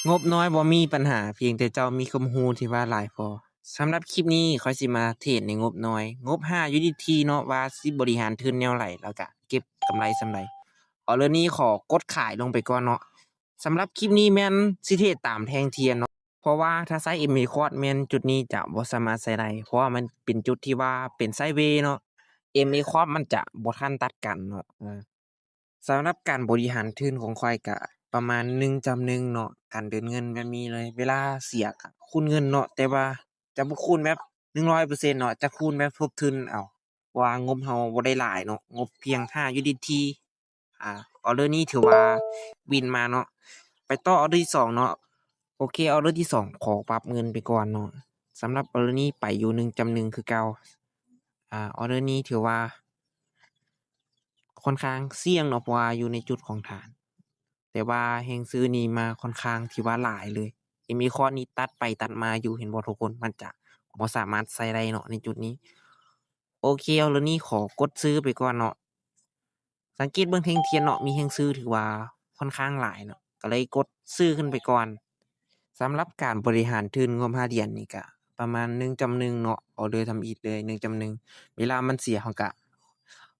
งบน้อยบ่มีปัญหาเพียงแต่เจ้ามีความรู้ที่ว่าหลายพอสำหรับคลิปนี้ข้อยสิมาเทรดในงบน้อยงบ5 USDT เนาะว่าสิบริหารทุนแนวใดแล้วก็เก็บกำไรส่ำใดเอาเรื่องนี้ขอกดขายลงไปก่อนเนาะสำหรับคลิปนี้แม่นสิเทรดตามแท่งเทียนเนาะเพราะว่าถ้าใช้ MA Quad แม่นจุดนี้จะบ่สามารถใช้ได้เพราะว่ามันเป็นจุดที่ว่าเป็นไซด์เวย์เนาะ MA Quad มันจะบ่ทันตัดกันเนาะสำหรับการบริหารทุนของข้อยก็ประมาณ1:1เนาะการเดินเงินแบบนี้เลยเวลาเสียก็คูณเงินเนาะแต่ว่าจะบ่คูณแบบ100%เนาะจะคูณแบบทบทุนเอาเพราะว่างบเราบ่ได้หลายเนาะงบเพียง5 USDT ออร์เดอร์นี้ถือว่าวินมาเนาะไปต่อออร์เดอร์ที่2เนาะโอเคออร์เดอร์ที่2ขอปรับเงินไปก่อนเนาะสำหรับออร์เดอร์นี้ไปอยู่1:1คือเก่าออร์เดอร์นี้ถือว่าค่อนข้างเสี่ยงเนาะเพราะว่าอยู่ในจุดของฐาน แต่ว่าแฮ่งซื้อนี่มาค่อนข้างที่ว่าหลายเลยมีข้อนี้ตัดไปตัดมาอยู่เห็นบ่ทุกคนมันจะบ่สามารถใช้ได้เนาะในจุดนี้โอเคเอาแล้วนี้ขอกดซื้อไปก่อนเนาะสังเกตเบิ่งแท่งเทียนเนาะมีแฮ่งซื้อถือว่าค่อนข้างหลายเนาะก็เลยกดซื้อขึ้นไปก่อนสำหรับการบริหารทุนงบ5เหรียญนี่ก็ประมาณ1:1เนาะออร์เดอร์ทำอิฐเลย1:1เวลามันเสียเราก็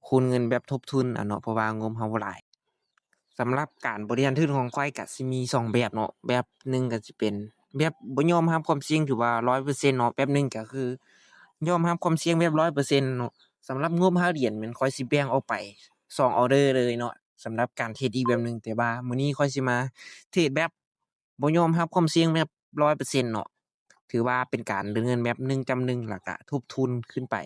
คูณเงินแบบทบทุนเนาะเพราะว่างบเราบ่หลาย สำหรับการบริหารทุนของข้อยก็สิมี2แบบเนาะแบบหนึ่งก็สิเป็นแบบบ่ยอมรับความเสี่ยงที่ว่า100%เนาะแบบหนึ่งก็คือยอมรับความเสี่ยงแบบ100%เนาะสำหรับงบ5เหรียญแม่นข้อยสิแบ่งออกไป2ออร์เดอร์เลยเนาะสำหรับการเทรดอีกแบบหนึ่งแต่ว่ามื้อนี้ข้อยสิมาเทรดแบบบ่ยอมรับความเสี่ยงแบบ100%เนาะถือว่าเป็นการเดินเงินแบบ1:1แล้วก็ทบทุนขึ้นไป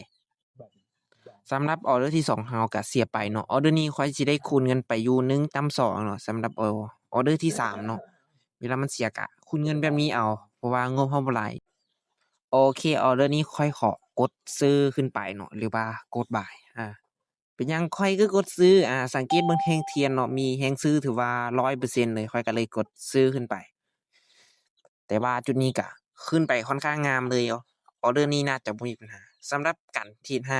สำหรับออเดอร์ที่2เราก็เสียไปเนาะออเดอร์นี้ข้อยสิได้คูณเงินไปอยู่1:2เนาะสำหรับออเดอร์ที่3เนาะเวลามันเสียก็คูณเงินแบบนี้เอาเพราะว่างบเราบ่หลายโอเคออเดอร์นี้ข้อยขอกดซื้อขึ้นไปเนาะหรือว่ากด buy เป็นหยังข้อยคือกดซื้อสังเกตเบิ่งแท่งเทียนเนาะมีแรงซื้อถือว่า100%เลยข้อยก็เลยกดซื้อขึ้นไปแต่ว่าจุดนี้ก็ขึ้นไปค่อนข้างงามเลยออเดอร์นี้น่าจะบ่มีปัญหาสำหรับการเทรด5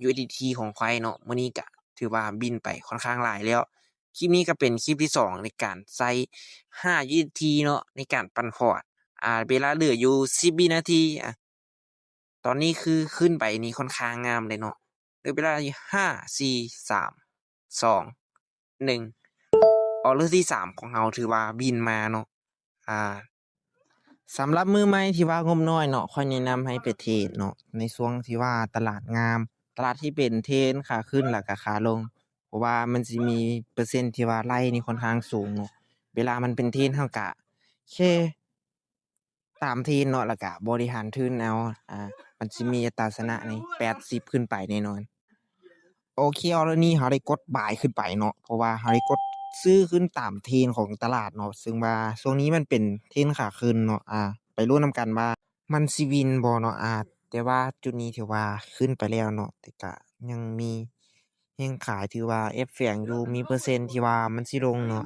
USDT ของข้อยเนาะมื้อนี้ก็ถือว่าบินไปค่อนข้างหลายแล้วคลิปนี้ก็เป็นคลิปที่2ในการใช้5 USDT เนาะในการปั่นพอร์ตเวลาเหลืออยู่10วินาทีตอนนี้คือขึ้นไปนี่ค่อนข้างงามเลยเนาะเหลือเวลาอยู่5 4 3 2 1ออเดอร์ที่3ของเราถือว่าบินมาเนาะอ่า สำหรับมือใหม่ที่ว่างบน้อยเนาะข้อยแนะนำให้ไปเทรดเนาะในช่วงที่ว่าตลาดงามตลาดที่เป็นเทรนด์ขาขึ้นแล้วก็ขาลงเพราะว่ามันสิมีเปอร์เซ็นต์ที่ว่าไล่นี่ค่อนข้างสูงเนาะเวลามันเป็นเทรนด์เราก็แค่ตามเทรนด์เนาะแล้วก็บริหารทุนเอามันสิมีอัตราชนะนี่80ขึ้นไปแน่นอนโอเคเอาแล้วนี้เราได้กด buy ขึ้นไปเนาะเพราะว่าเราได้กดซื้อขึ้นตามเทรนด์ของตลาดเนาะซึ่งว่าช่วงนี้มันเป็นเทรนด์ขาขึ้นเนาะไปลุ้นนำกันว่า มันสิวินบ่เนาะแต่ว่าจุดนี้ถือว่าขึ้นไปแล้วเนาะแต่ก็ยังมีแรงขายถือว่าแอบแฝงอยู่มีเปอร์เซ็นต์ที่ว่ามันสิลงเนาะ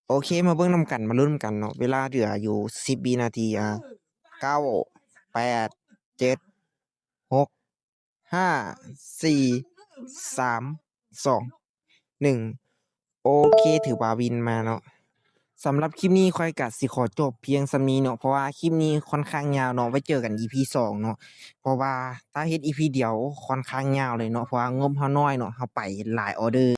โอเคมาเบิ่งนำกันมาลุ้นนำกันเนาะเวลาเหลืออยู่10วินาที9 8 7 6 5 4 3 2 1โอเคถือว่าวินมาเนาะ สำหรับคลิปนี้ข้อยก็สิขอจบเพียงส่ำนี้เนาะเพราะว่าคลิปนี้ค่อนข้างยาวเนาะไว้เจอกัน EP 2เนาะเพราะว่าถ้าเฮ็ด EP เดียวค่อนข้างยาวเลยเนาะเพราะว่างบเราน้อยเนาะเราไปหลายออร์เดอร์